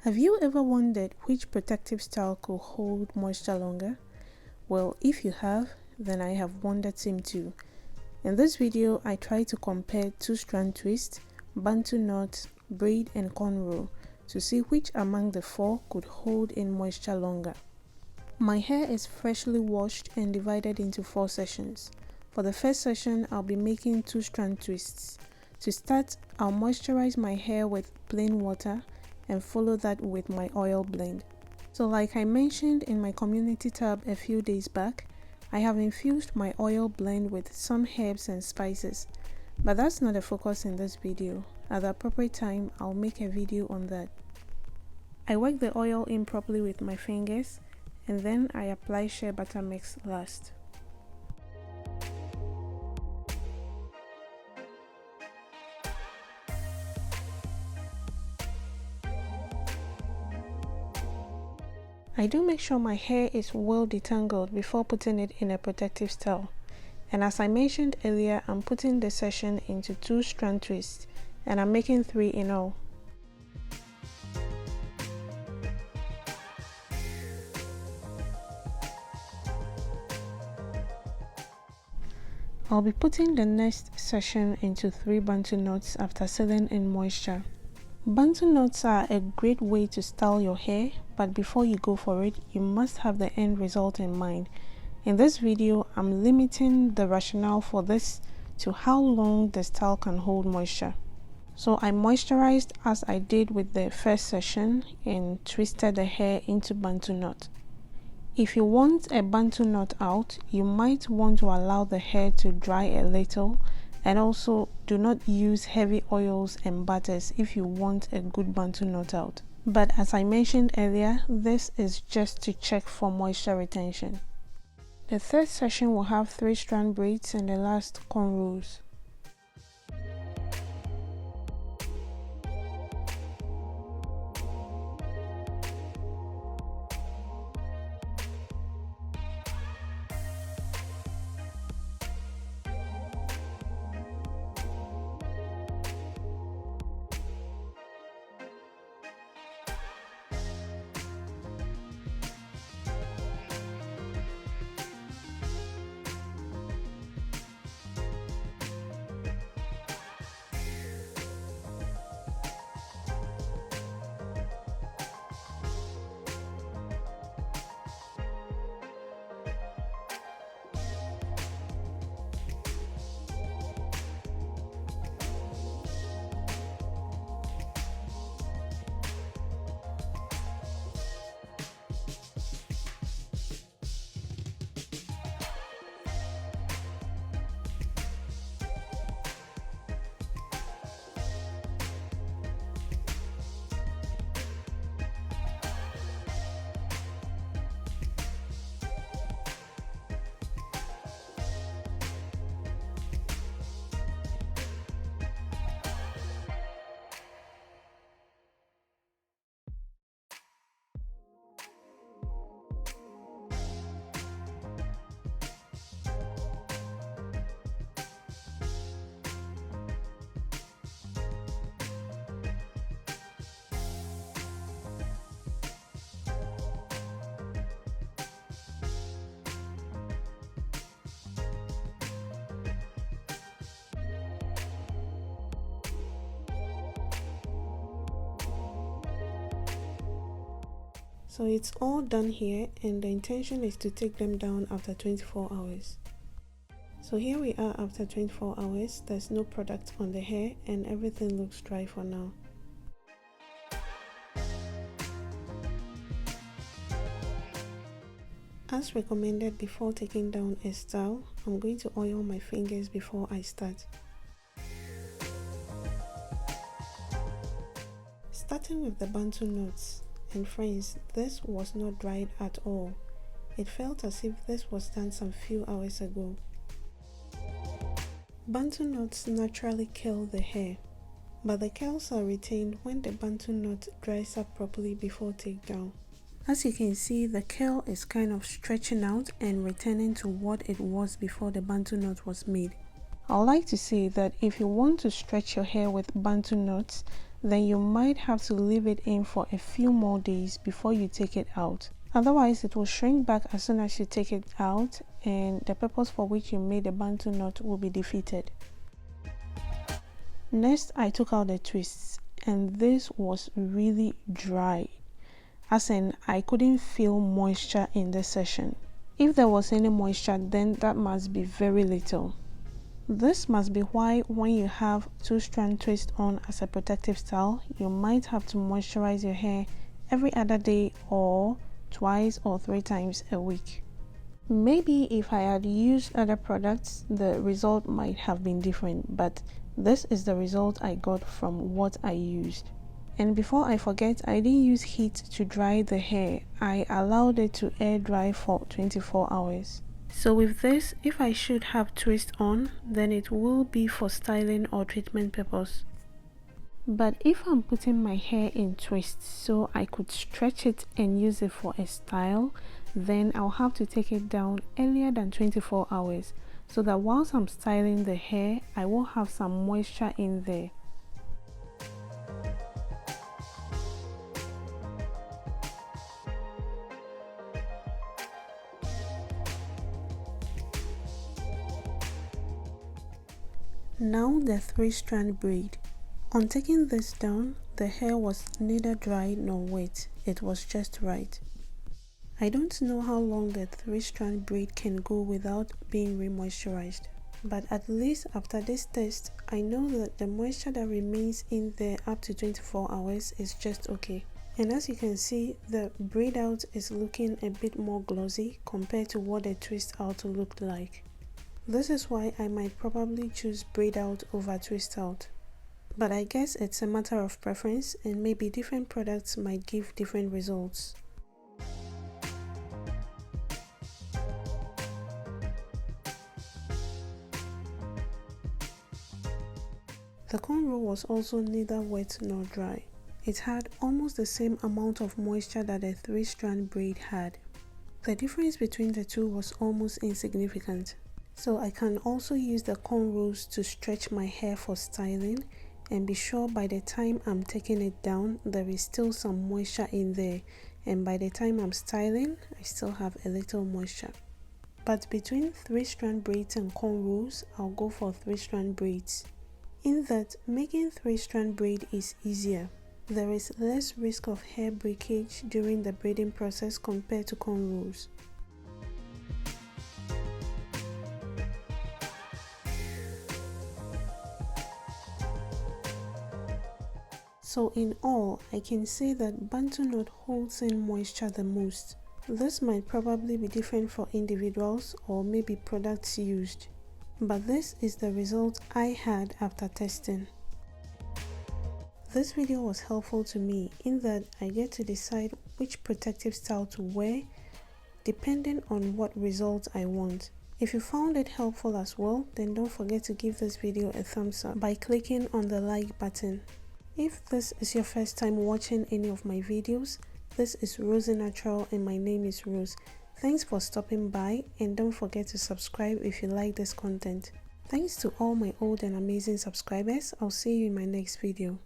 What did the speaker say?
Have you ever wondered which protective style could hold moisture longer? Well, if you have, then I have won that same too. In this video, I try to compare two-strand twist, Bantu knots, braid and cornrow to see which among the four could hold in moisture longer. My hair is freshly washed and divided into 4 sessions. For the first session, I'll be making two-strand twists. To start, I'll moisturize my hair with plain water and follow that with my oil blend. So like I mentioned in my community tab a few days back, I have infused my oil blend with some herbs and spices, but that's not the focus in this video. At the appropriate time, I'll make a video on that. I work the oil in properly with my fingers, and then I apply shea butter mix last. I do make sure my hair is well detangled before putting it in a protective style. And as I mentioned earlier, I'm putting the session into two-strand twists, and I'm making 3 in all. I'll be putting the next session into 3 Bantu knots after sealing in moisture. Bantu knots are a great way to style your hair, but before you go for it, you must have the end result in mind. In this video, I'm limiting the rationale for this to how long the style can hold moisture. So I moisturized as I did with the first session and twisted the hair into Bantu knot. If you want a Bantu knot out, you might want to allow the hair to dry a little, and also do not use heavy oils and butters if you want a good Bantu knot out. But as I mentioned earlier, this is just to check for moisture retention. The third session will have 3-strand braids and the last cornrows. So it's all done here, and the intention is to take them down after 24 hours. So here we are after 24 hours, there's no product on the hair and everything looks dry for now. As recommended before taking down a style, I'm going to oil my fingers before I start. Starting with the Bantu knots. And friends, this was not dried at all. It felt as if this was done some few hours ago. Bantu knots naturally curl the hair, but the curls are retained when the Bantu knot dries up properly before takedown. As you can see, the curl is kind of stretching out and returning to what it was before the Bantu knot was made. I like to say that if you want to stretch your hair with Bantu knots, then you might have to leave it in for a few more days before you take it out. Otherwise, it will shrink back as soon as you take it out, and the purpose for which you made the Bantu knot will be defeated. Next, I took out the twists, and this was really dry, as in I couldn't feel moisture in this session. If there was any moisture, then that must be very little. This must be why when you have two-strand twist on as a protective style, you might have to moisturize your hair every other day or twice or 3 times a week. Maybe if I had used other products, the result might have been different, but this is the result I got from what I used. And before I forget, I didn't use heat to dry the hair. I allowed it to air dry for 24 hours. So with this, if I should have twist on, then it will be for styling or treatment purpose. But if I'm putting my hair in twists so I could stretch it and use it for a style, then I'll have to take it down earlier than 24 hours so that whilst I'm styling the hair, I will have some moisture in there. Now the 3-strand braid. On taking this down, the hair was neither dry nor wet, it was just right. I don't know how long the 3-strand braid can go without being re-moisturized, but at least after this test, I know that the moisture that remains in there up to 24 hours is just okay. And as you can see, the braid out is looking a bit more glossy compared to what the twist out looked like. This is why I might probably choose braid out over twist out. But I guess it's a matter of preference, and maybe different products might give different results. The cornrow was also neither wet nor dry. It had almost the same amount of moisture that the 3-strand braid had. The difference between the two was almost insignificant. So I can also use the cornrows to stretch my hair for styling and be sure by the time I'm taking it down, there is still some moisture in there, and by the time I'm styling, I still have a little moisture. But between 3-strand braids and cornrows, I'll go for 3-strand braids. In that, making 3-strand braid is easier. There is less risk of hair breakage during the braiding process compared to cornrows. So in all, I can say that Bantu knot holds in moisture the most. This might probably be different for individuals or maybe products used, but this is the result I had after testing. This video was helpful to me in that I get to decide which protective style to wear depending on what result I want. If you found it helpful as well, then don't forget to give this video a thumbs up by clicking on the like button. If this is your first time watching any of my videos, this is Rose Natural and my name is Rose. Thanks for stopping by, and don't forget to subscribe if you like this content. Thanks to all my old and amazing subscribers. I'll see you in my next video.